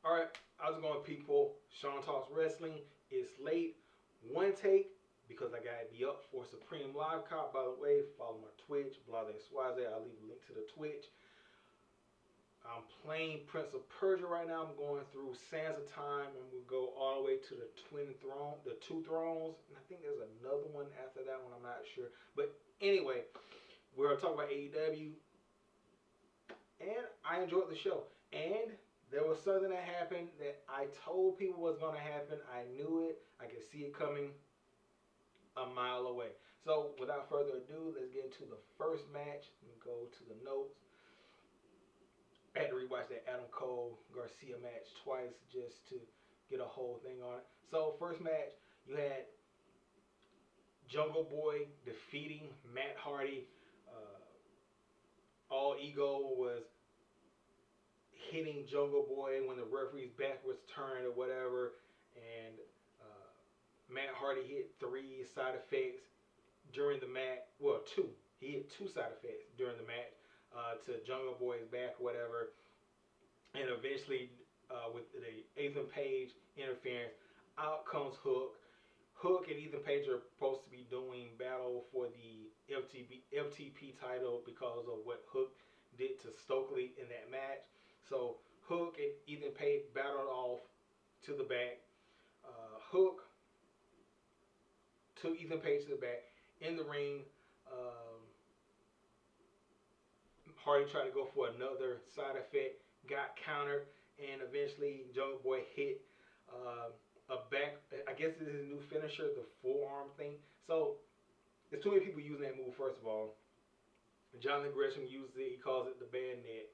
All right, how's it going, people? Sean Talks Wrestling. It's late. One take because I gotta be up for Supreme Live Cop. By the way, follow my Twitch, blah blah xyz. I'll leave a link to the Twitch. I'm playing Prince of Persia right now. I'm going through Sands of Time, and we'll go all the way to the Two Thrones, and I think there's another one after that one. I'm not sure, but anyway, we're gonna talk about AEW, and I enjoyed the show. And there was something that happened that I told people was gonna happen. I knew it. I could see it coming a mile away. So without further ado, let's get into the first match and go to the notes. I had to rewatch that Adam Cole Garcia match twice just to get a whole thing on it. So first match, you had Jungle Boy defeating Matt Hardy. All Ego was hitting Jungle Boy when the referee's back was turned or whatever, and Matt Hardy hit 3 side effects during the match. Well, 2. He hit 2 side effects during the match. To Jungle Boy's back, whatever, and eventually with the Ethan Page interference, out comes Hook. Hook and Ethan Page are supposed to be doing battle for the FTP title because of what Hook did to Stokely in that match. So Hook and Ethan Page battled off to the back. Hook took Ethan Page to the back in the ring. Hardy tried to go for another side effect, got countered, and eventually Jungle Boy hit a back. I guess this is his new finisher, the forearm thing. So there's too many people using that move. First of all, Jonathan Gresham uses it. He calls it the bad net.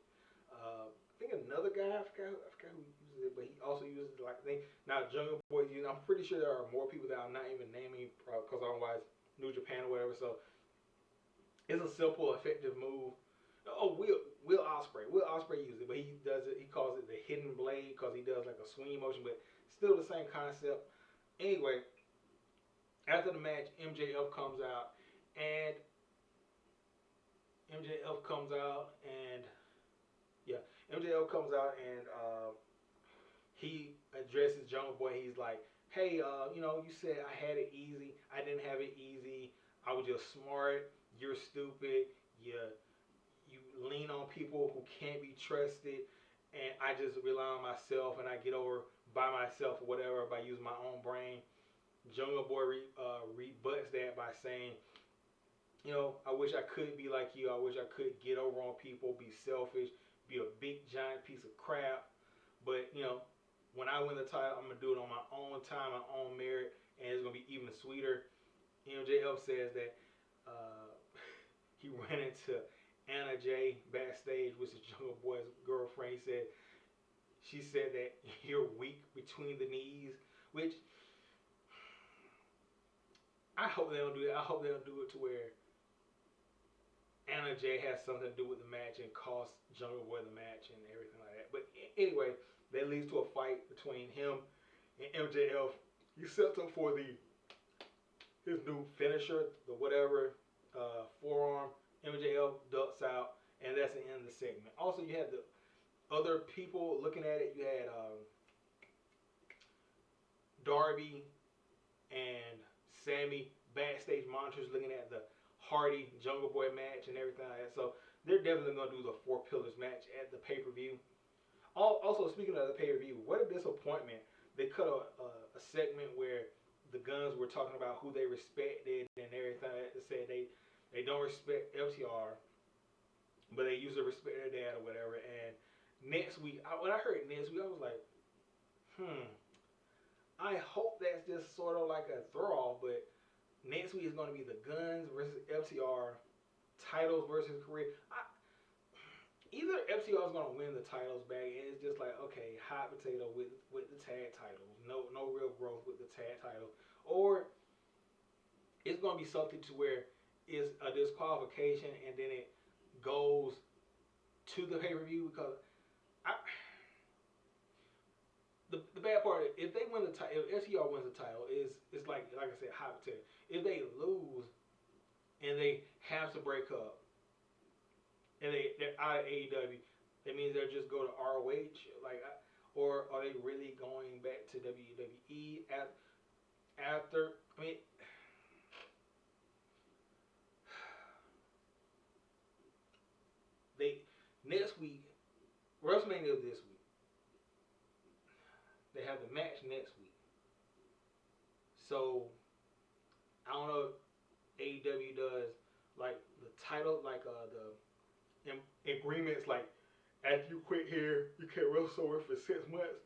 I think another guy, I forgot who uses it, but he also uses it like thing. Now Jungle Boy, I'm pretty sure there are more people that I'm not even naming because otherwise New Japan or whatever. So it's a simple, effective move. Oh, Will Ospreay. Will Ospreay uses it, but he does it. He calls it the hidden blade because he does like a swing motion, but still the same concept. Anyway, after the match, MJF comes out, and MJF comes out, and he addresses Jungle Boy. He's like, "Hey, you said I had it easy. I didn't have it easy. I was just smart. You're stupid. You lean on people who can't be trusted, and I just rely on myself, and I get over by myself or whatever by using my own brain." Jungle Boy rebuts that by saying, "I wish I could be like you. I wish I could get over on people, be selfish, be a big giant piece of crap. But when I win the title, I'm gonna do it on my own time, my own merit, and it's gonna be even sweeter." MJF says that he ran into Anna Jay backstage, which is Jungle Boy's girlfriend. She said that you're weak between the knees, which I hope they don't do that. I hope they don't do it to where Anna Jay has something to do with the match and cost Jungle Boy the match and everything like that. But anyway, that leads to a fight between him and MJF. He sets up for his new finisher, the whatever forearm. MJF ducks out, and that's the end of the segment. Also, you had the other people looking at it. You had Darby and Sammy backstage monitors looking at the Hardy Jungle Boy match and everything like that. So they're definitely going to do the Four Pillars match at the pay-per-view. Also, speaking of the pay-per-view, what a disappointment. They cut a segment where the Guns were talking about who they respected and everything. They said they don't respect FTR, but they used to respect their dad or whatever. And next week, when I heard next week, I was like, I hope that's just sort of like a throw-off, but next week is going to be the Guns versus FTR, titles versus career. Either FTR is going to win the titles back, and it's just like, okay, hot potato with the tag titles. No real growth with the tag title. Or it's going to be something to where it's a disqualification and then it goes to the pay-per-view because the bad part is if they win the title, if FTR wins the title, it's like I said, hot potato. If they lose and they have to break up and they're out of AEW, that means they'll just go to ROH. or are they really going back to WWE after? I mean, they next week, WrestleMania is this week. They have the match next week. So I don't know if AEW does like the title, like agreements, like after you quit here, you can't wrestle somewhere for 6 months.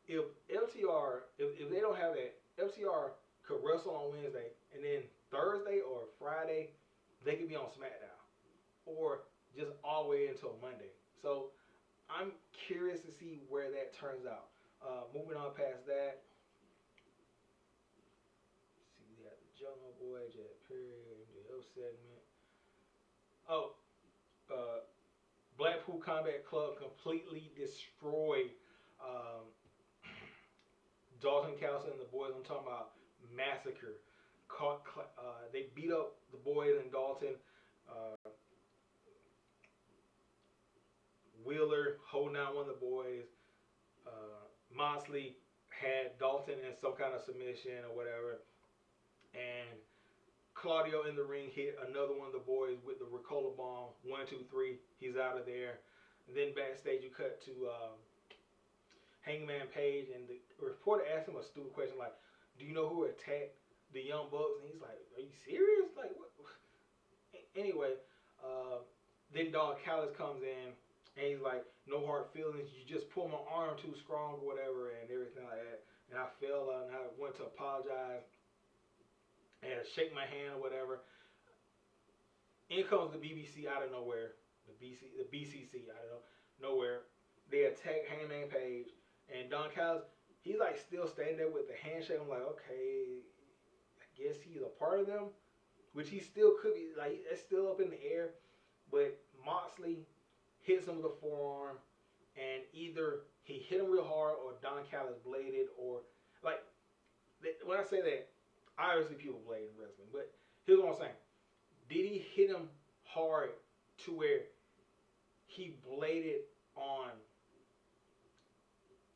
If if they don't have that, FTR could wrestle on Wednesday, and then Thursday or Friday, they could be on SmackDown, or just all the way until Monday. So I'm curious to see where that turns out. Moving on past that, see, we have the Jungle Boy, Jet Perry, MJO segment. Oh, uh, Blackpool Combat Club completely destroyed um, Dalton Castle and the boys. I'm talking about massacre. They beat up the boys in Dalton. Uh, Wheeler holding down one of the boys. Moxley had Dalton in some kind of submission or whatever. And Claudio in the ring hit another one of the boys with the Ricola bomb. 1, 2, 3. He's out of there. And then backstage, you cut to Hangman Page, and the reporter asked him a stupid question like, "Do you know who attacked the Young Bucks?" And he's like, "Are you serious? Like what?" Anyway, then Don Callis comes in, and he's like, "No hard feelings. You just pulled my arm too strong or whatever, and everything like that." And I fell and I went to apologize and shake my hand or whatever. In comes the BBC out of nowhere, the BCC out of nowhere. They attack Hangman Page, and Don Callis, he's like still standing there with the handshake. I'm like, okay, I guess he's a part of them, which he still could be. Like, it's still up in the air. But Moxley hits him with a forearm, and either he hit him real hard or Don Callis bladed, or like when I say that, obviously people blade in wrestling. But here's what I'm saying: did he hit him hard to where he bladed on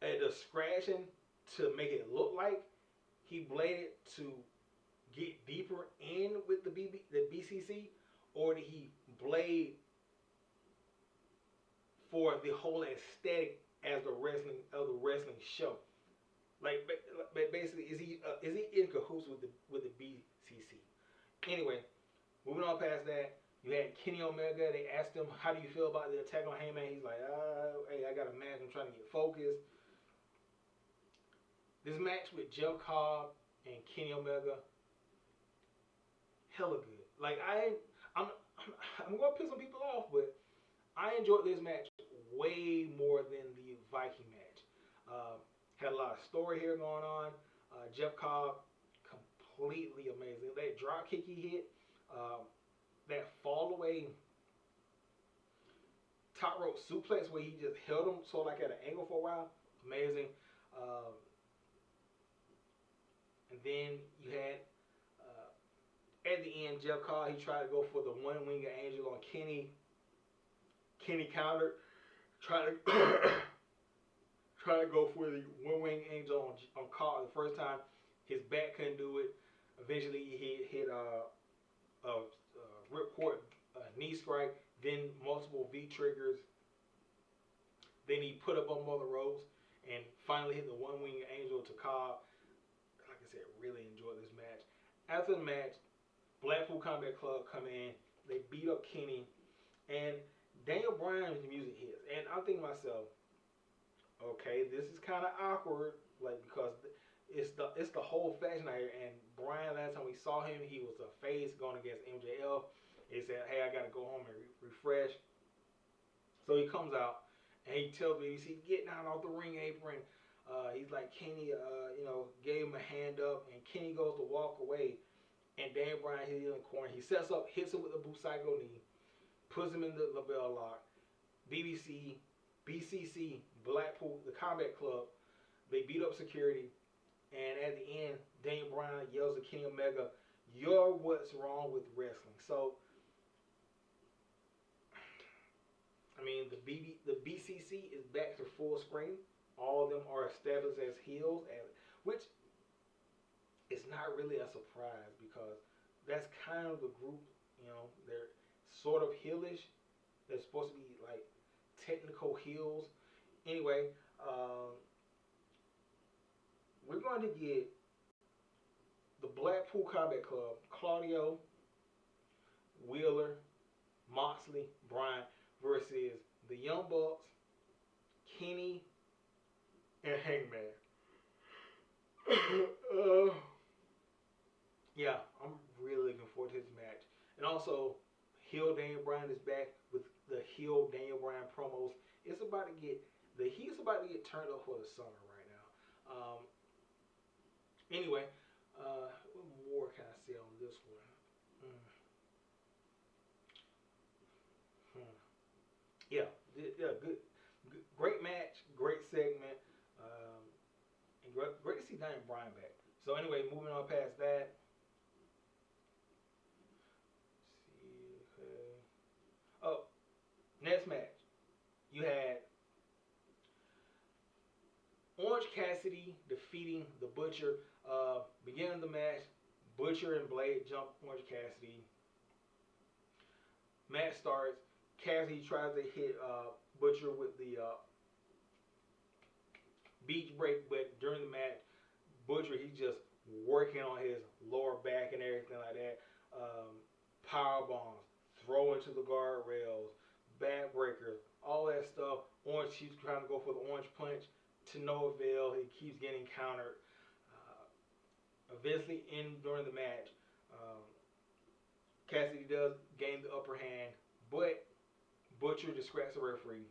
a discretion to make it look like he bladed to get deeper in with the BCC, or did he blade for the whole aesthetic as the wrestling show? Like, basically, is he in cahoots with the BCC? Anyway, moving on past that, you had Kenny Omega. They asked him, "How do you feel about the attack on Heyman?" He's like, "Hey, I got a match. I'm trying to get focused." This match with Jeff Cobb and Kenny Omega, hella good. Like I'm gonna piss some people off, but I enjoyed this match way more than the Viking match. Had a lot of story here going on. Jeff Cobb, completely amazing. That drop kick he hit, that fall away top rope suplex where he just held him so like at an angle for a while, amazing. And then you had at the end, Jeff Cobb, he tried to go for the one-winged angel on Kenny. Kenny countered, tried to try to go for the one-winged angel on Cobb the first time. His back couldn't do it. Eventually, he hit a ripcord knee strike, then multiple V triggers. Then he put up on the ropes and finally hit the one-winged angel to Cobb. Like I said, really enjoyed this match. After the match, Blackpool Combat Club come in. They beat up Kenny, and Daniel Bryan's music hits. And I'm thinking to myself, okay, this is kind of awkward, like, because it's the whole faction out here. And Bryan, last time we saw him, he was a face going against MJF. He said, "Hey, I got to go home and refresh." So he comes out and he tells me, "Get down off the ring apron." He's like, Kenny, gave him a hand up, and Kenny goes to walk away. And Dan Bryan hits him in the corner. He sets up, hits him with the Busaigo knee, puts him in the label lock. BCC, Blackpool, the Combat Club, they beat up security. And at the end, Daniel Bryan yells at Kenny Omega, "You're what's wrong with wrestling." So, I mean, the BCC is back to full screen. all of them are established as heels, and which is not really a surprise because that's kind of the group. They're sort of heelish. They're supposed to be like technical heels. Anyway, we're going to get the Blackpool Combat Club, Claudio, Wheeler, Moxley, Bryan versus the Young Bucks, Kenny, and Hangman. Yeah, I'm really looking forward to this match. And also, heel Daniel Bryan is back with the heel Daniel Bryan promos. He's about to get turned up for the summer right now. Anyway, what more can I say on this one? Mm. Hmm. Yeah, yeah, good, great match, great segment, and great to see Daniel Bryan back. So anyway, moving on past that. Let's see, okay. Oh, next match. You had Orange Cassidy defeating the Butcher. Beginning of the match, Butcher and Blade jump Orange Cassidy. Match starts. Cassidy tries to hit Butcher with the beach break, but during the match, Butcher he's just working on his lower back and everything like that. Power bombs, throw into the guardrails, backbreakers, all that stuff. Orange keeps trying to go for the orange punch to no avail. He keeps getting countered. Eventually, during the match, Cassidy does gain the upper hand, but Butcher distracts the referee.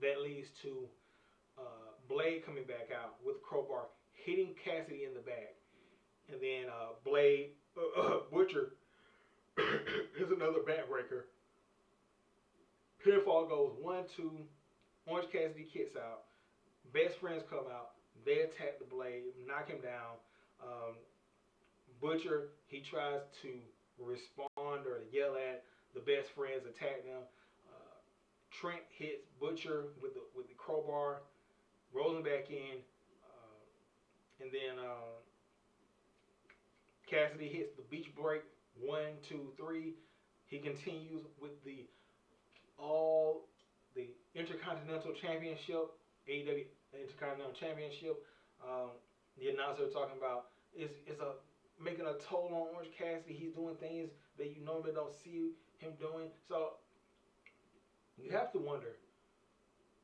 That leads to Blade coming back out with a crowbar, hitting Cassidy in the back, and then Butcher is another backbreaker. Pinfall goes 1-2. Orange Cassidy kicks out. Best friends come out. They attack the Blade, knock him down. Butcher he tries to respond or to yell at the best friends, attack them. Trent hits Butcher with the crowbar, rolls him back in, and then Cassidy hits the beach break. 1, 2, 3. He continues with the Intercontinental Championship, AEW Intercontinental Championship. The announcer talking about is making a toll on Orange Cassidy. He's doing things that you normally don't see him doing. So you have to wonder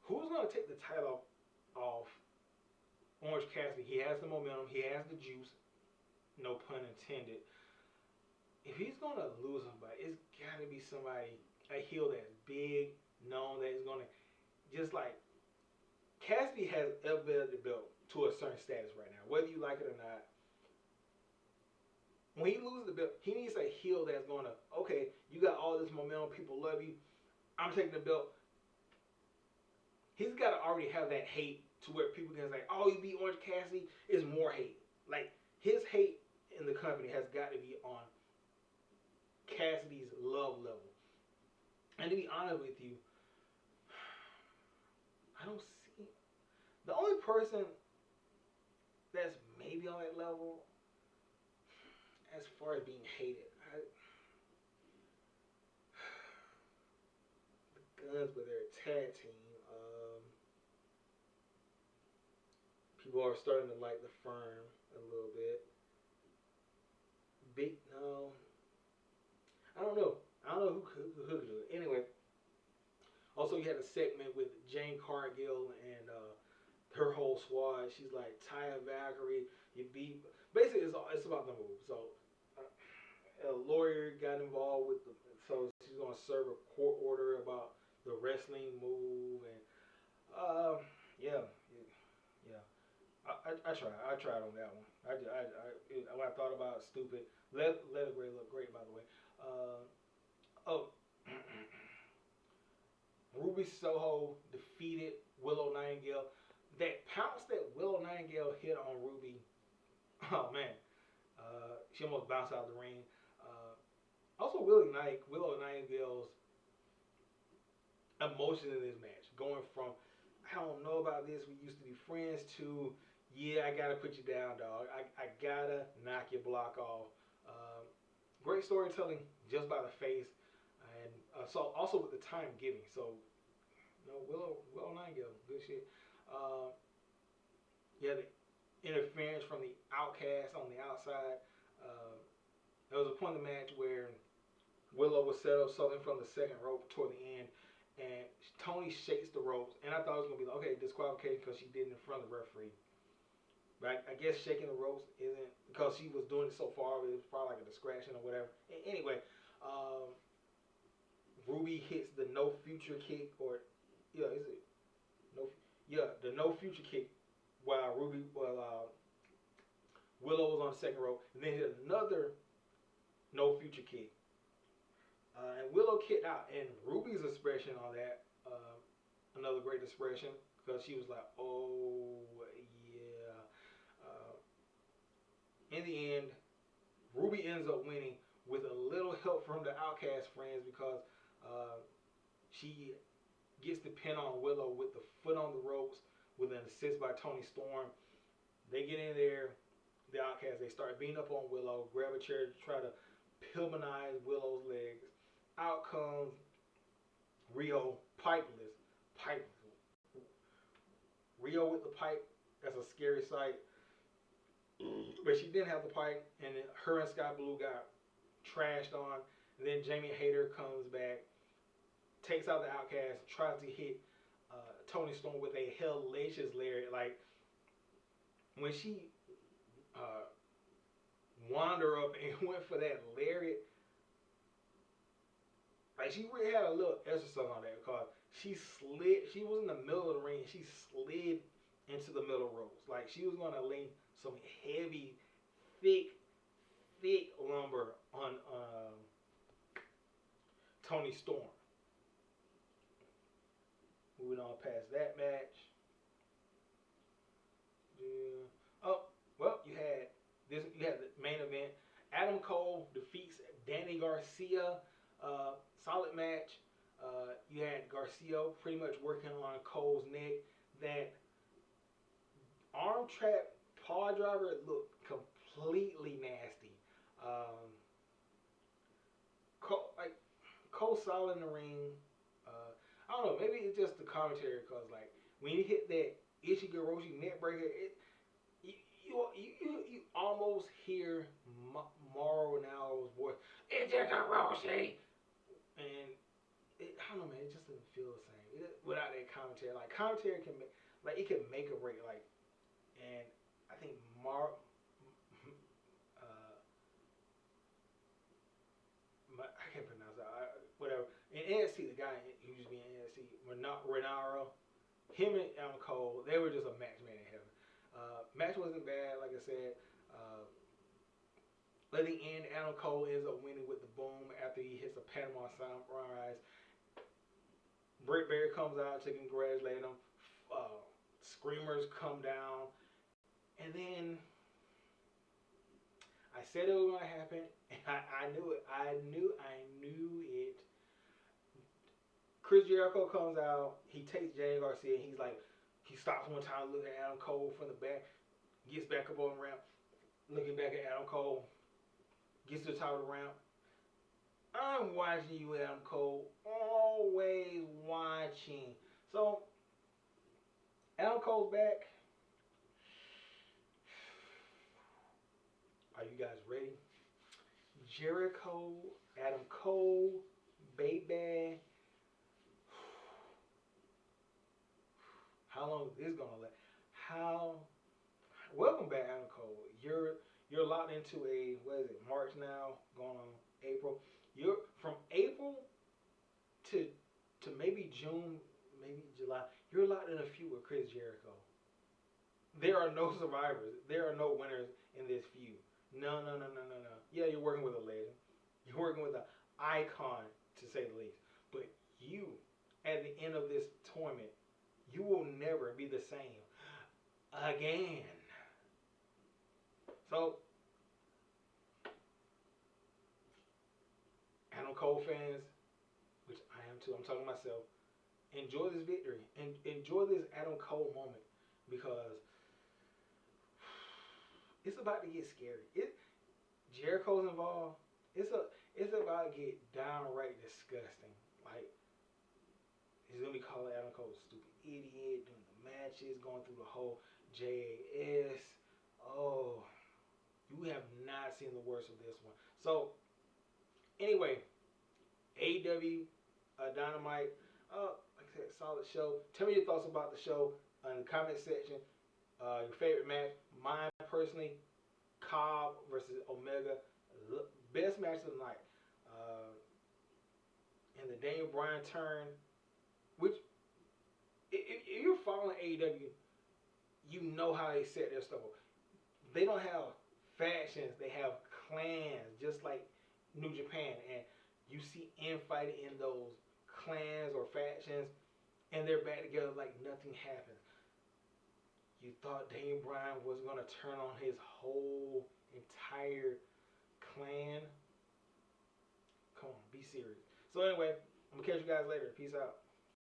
who's going to take the title off Orange Cassidy. He has the momentum. He has the juice. No pun intended. If he's going to lose somebody, it's got to be somebody, a heel that's big, known, that is going to, just like, Cassidy has elevated the belt to a certain status right now, whether you like it or not. When he loses the belt, he needs a heel that's going to, okay, you got all this momentum, people love you, I'm taking the belt. He's got to already have that hate to where people can say, oh, you beat Orange Cassidy, is more hate. Like, his hate in the company has got to be on Cassidy's love level. And to be honest with you, I don't see the only person that's maybe on that level as far as being hated. The Guns with their tag team. People are starting to like the Firm a little bit. No, I don't know. Who could do it. Anyway, also you had a segment with Jane Cargill and her whole squad. She's like, Taya Valkyrie, you beat. Basically, it's about the move. So a lawyer got involved with so she's gonna serve a court order about the wrestling move and yeah. I tried on that one. When I thought about it, stupid. Let it look great, by the way. Ruby Soho defeated Willow Nightingale. That pounce that Willow Nightingale hit on Ruby, oh man, she almost bounced out of the ring. Also, Willow Nightingale's emotion in this match, going from I don't know about this. We used to be friends too. Yeah, I gotta put you down, dog. I gotta knock your block off. Um, Great storytelling just by the face, and so also with the time giving. So Willow Nightingale, good shit. Uh, yeah, the interference from the outcast on the outside. Uh, there was a point in the match where Willow was set up something from the second rope toward the end, and Tony shakes the ropes, and I thought it was gonna be like, okay, disqualification because she did it in front of the referee. But I guess shaking the ropes isn't because she was doing it so far. It was probably like a distraction or whatever. Anyway, um, Ruby hits the no future kick, or yeah, is it no? Yeah, the no future kick while Willow was on the second rope, and then hit another no future kick. And Willow kicked out, and Ruby's expression on that, another great expression, because she was like, "Oh yeah." In the end, Ruby ends up winning with a little help from the Outcast friends because uh, she gets the pin on Willow with the foot on the ropes with an assist by Tony Storm. They get in there, the Outcasts, they start beating up on Willow, grab a chair to try to Pillmanize Willow's legs. Out comes Rio pipeless. Pipe. Rio with the pipe, that's a scary sight. But she didn't have the pipe, and her and Sky Blue got trashed on. And then Jamie Hayter comes back, takes out the Outcast, tries to hit Tony Storm with a hellacious lariat. Like when she wound her up and went for that lariat, like she really had a little exercise on that because she slid. She was in the middle of the ring. And she slid into the middle ropes. Like she was gonna lay some heavy, thick lumber on Tony Storm. Moving on past that match. Yeah. Oh, well, you had this. You had the main event. Adam Cole defeats Danny Garcia. Solid match. You had Garcia pretty much working on Cole's neck. That arm trap paw driver looked completely nasty. Cole solid in the ring. I don't know. Maybe it's just the commentary because like when you hit that Ishigoroshi neck breaker, you almost hear Mauro Ronaldo's voice. Ishigoroshi, and I don't know, man. It just doesn't feel the same without that commentary. Like commentary can make, like it can make or break. Like, and I think I can't pronounce that. Whatever. In NXT, the guy who used to be in NXT, Renaro, him and Adam Cole, they were just a match made in heaven. Match wasn't bad, like I said. At the end, Adam Cole ends up winning with the boom after he hits a Panama Sunrise. Britt Baker comes out to congratulate him. Screamers come down. And then I said it was going to happen, and I knew it. I knew it. Chris Jericho comes out. He takes Danny Garcia. He's like, he stops one time, looking at Adam Cole from the back, gets back up on the ramp, looking back at Adam Cole, gets to the top of the ramp. I'm watching you, Adam Cole. Always watching. So, Adam Cole's back. Are you guys ready? Jericho, Adam Cole, baby. How long is this gonna last? Welcome back, Adam Cole. You're locked into a, what is it, March now, going on April. You're from April to maybe June, maybe July. You're locked in a feud with Chris Jericho. There are no survivors. There are no winners in this feud. No. Yeah, you're working with a legend. You're working with an icon, to say the least. But you, at the end of this tournament, you will never be the same again. So, Adam Cole fans, which I am too, I'm talking to myself, enjoy this victory and enjoy this Adam Cole moment because it's about to get scary. Jericho's involved. It's about to get downright disgusting. Like he's gonna be calling Adam Cole a stupid idiot during the matches, going through the whole JAS. Oh, you have not seen the worst of this one. So anyway, AEW Dynamite. Like I said, solid show. Tell me your thoughts about the show in the comment section. Your favorite match. Mine personally, Cobb versus Omega. Best match of the night. And the Daniel Bryan turn, which if you're following AEW, you know how they set their stuff up. They don't have factions, they have clans, just like New Japan. And you see infighting in those clans or factions, and they're back together like nothing happened. You thought Daniel Bryan was going to turn on his whole entire clan? Come on, be serious. So anyway, I'm going to catch you guys later. Peace out.